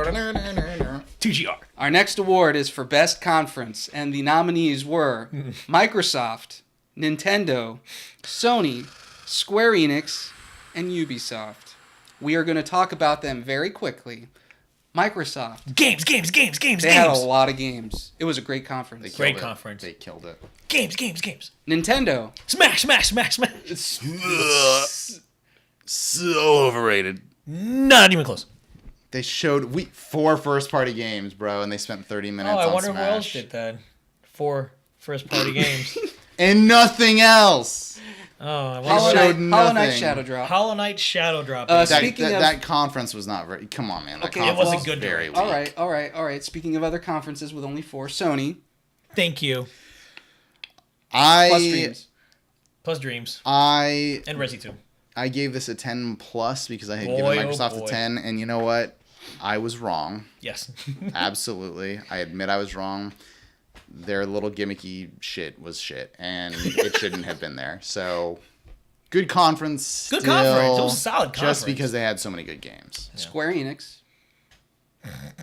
2GR. Our next award is for Best Conference, and the nominees were Microsoft, Nintendo, Sony, Square Enix, and Ubisoft. We are going to talk about them very quickly. Microsoft. Games. They had a lot of games. It was a great conference. Great conference. They killed it. Games. Nintendo. Smash. So overrated. Not even close. They showed 4 first-party games, bro, and they spent 30 minutes on Smash. I wonder who else did that. 4 first-party games. And nothing else. Oh, Hollow Knight Shadow Drop. Hollow Knight Shadow Drop. That conference was not very... Come on, man. Okay, it wasn't good. Very weak. All right. Speaking of other conferences with only 4, Sony. Thank you. Plus Dreams. And Resi 2. I gave this a 10 plus because I had given Microsoft a 10, and you know what? I was wrong. Yes. Absolutely. I admit I was wrong. Their little gimmicky shit was shit, and it shouldn't have been there. So, good conference. Good conference. It was a solid conference. Just because they had so many good games. Yeah. Square Enix.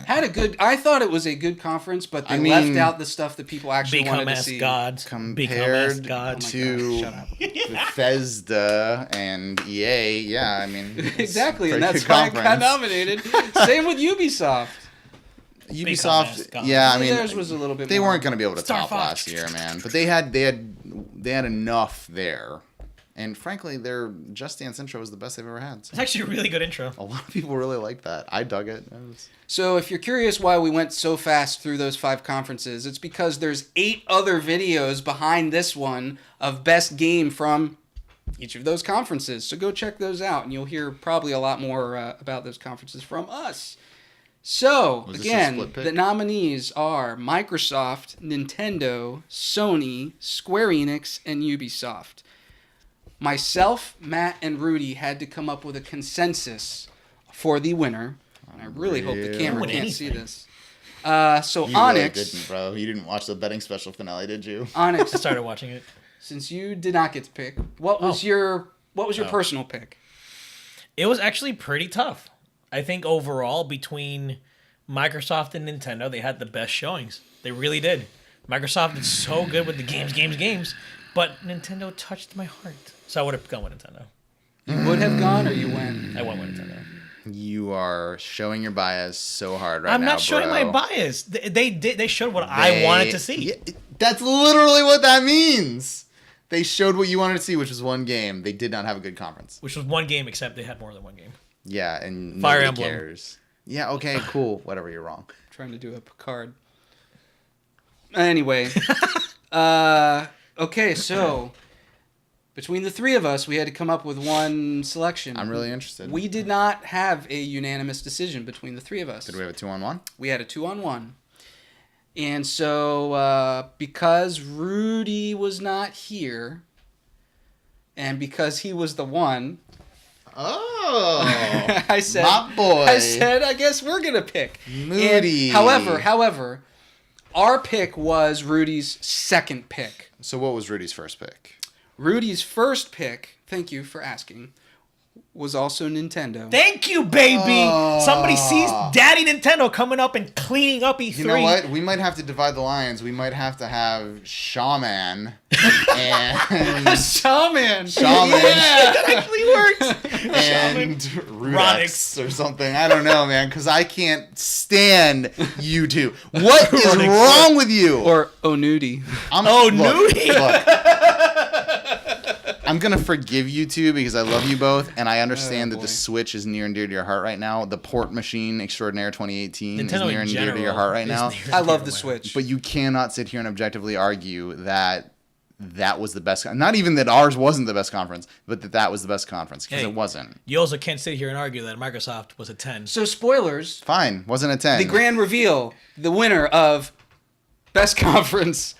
I thought it was a good conference, but they left out the stuff that people actually wanted to see. Compared to Bethesda and EA, yeah, I mean... Exactly, and that's why it got nominated. Same with Ubisoft. Yeah, I mean... Theirs was a little bit They more. weren't going to be able to top last year, man. But they had enough there. And frankly, their Just Dance intro was the best they've ever had. It's actually a really good intro. A lot of people really liked that. I dug it. So if you're curious why we went so fast through those 5 conferences, it's because there's 8 other videos behind this one of best game from each of those conferences. So go check those out, and you'll hear probably a lot more about those conferences from us. So, again, the nominees are Microsoft, Nintendo, Sony, Square Enix, and Ubisoft. Myself, Matt, and Rudy had to come up with a consensus for the winner. And I really hope the camera can't see this. So you Onyx... really didn't, bro. You didn't watch the betting special finale, did you? Onyx. I started watching it. Since you did not get to pick, what was your personal pick? It was actually pretty tough. I think overall, between Microsoft and Nintendo, they had the best showings. They really did. Microsoft is so good with the games, but Nintendo touched my heart. So I would have gone with Nintendo. You would have gone, or you went? I went with Nintendo. You are showing your bias so hard right now, I'm not showing my bias. They showed what I wanted to see. Yeah, that's literally what that means. They showed what you wanted to see, which was one game. They did not have a good conference. Which was one game, except they had more than one game. Yeah, and Fire nobody Emblem. cares. Yeah, okay, cool. Whatever, you're wrong. Trying to do a Picard. Anyway. Okay, so... Between the 3 of us, we had to come up with one selection. I'm really interested. We did not have a unanimous decision between the 3 of us. Did we have a 2-on-1? We had a 2-on-1. And so, because Rudy was not here, and because he was the one... Oh! I said, my boy. I guess we're going to pick. Moody. And, however, our pick was Rudy's second pick. So what was Rudy's first pick? Rudy's first pick, thank you for asking, was also Nintendo. Thank you, baby! Somebody sees Daddy Nintendo coming up and cleaning up E3. You know what? We might have to divide the lines. We might have to have Shaman and... Shaman! Yeah, that actually works! And Rudex or something. I don't know, man, because I can't stand you two. What is wrong with you? Or Onudi. Onudi! Look. I'm going to forgive you two because I love you both, and I understand that the Switch is near and dear to your heart right now. The Port Machine Extraordinaire 2018 is near and dear to your heart right now. I love the Switch. But you cannot sit here and objectively argue that that was the best. Not even that ours wasn't the best conference, but that was the best conference, because it wasn't. You also can't sit here and argue that Microsoft was a 10. So spoilers. Fine, wasn't a 10. The grand reveal, the winner of best conference,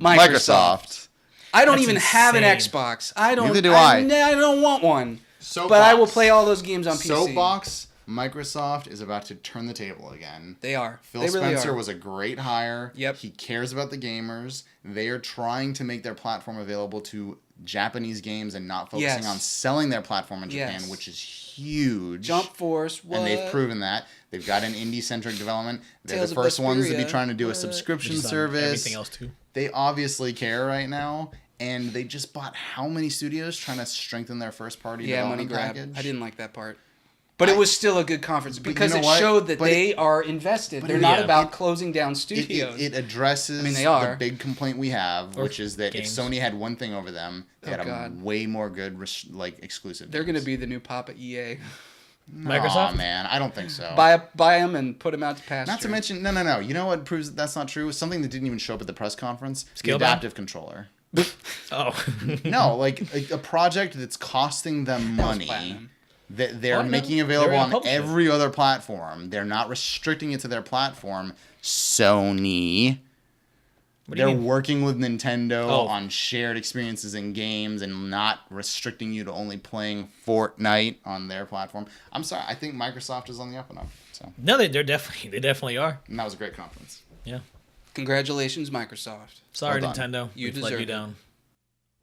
Microsoft. I don't even have an Xbox. Neither do I. I don't want one. But I will play all those games on PC. Soapbox, Microsoft is about to turn the table again. They are. Phil they really Spencer are. was a great hire. Yep. He cares about the gamers. They are trying to make their platform available to Japanese games and not focusing on selling their platform in Japan, which is huge. Jump Force, what? And they've proven that. They've got an indie-centric development. They're the first ones to be trying to do a subscription service. Everything else too. They obviously care right now. And they just bought how many studios trying to strengthen their first-party development package? I didn't like that part. But it was still a good conference because it showed that they are invested. They're not about closing down studios. It addresses the big complaint we have, which is that if Sony had one thing over them, they had a way more good exclusive. They're going to be the new Papa EA. Microsoft? Oh man, I don't think so. Buy them and put them out to pasture. Not to mention, no. You know what proves that that's not true? Something that didn't even show up at the press conference. The adaptive controller. Oh. No, like a project that's costing them money that they're making available on every other platform. They're not restricting it to their platform. Sony. They're working with Nintendo on shared experiences in games and not restricting you to only playing Fortnite on their platform. I'm sorry, I think Microsoft is on the up and up. So. No, they definitely are. And that was a great conference. Yeah. Congratulations, Microsoft. Sorry, Nintendo. You let you down.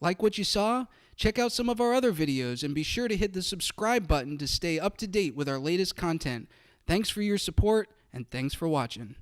Like what you saw? Check out some of our other videos and be sure to hit the subscribe button to stay up to date with our latest content. Thanks for your support and thanks for watching.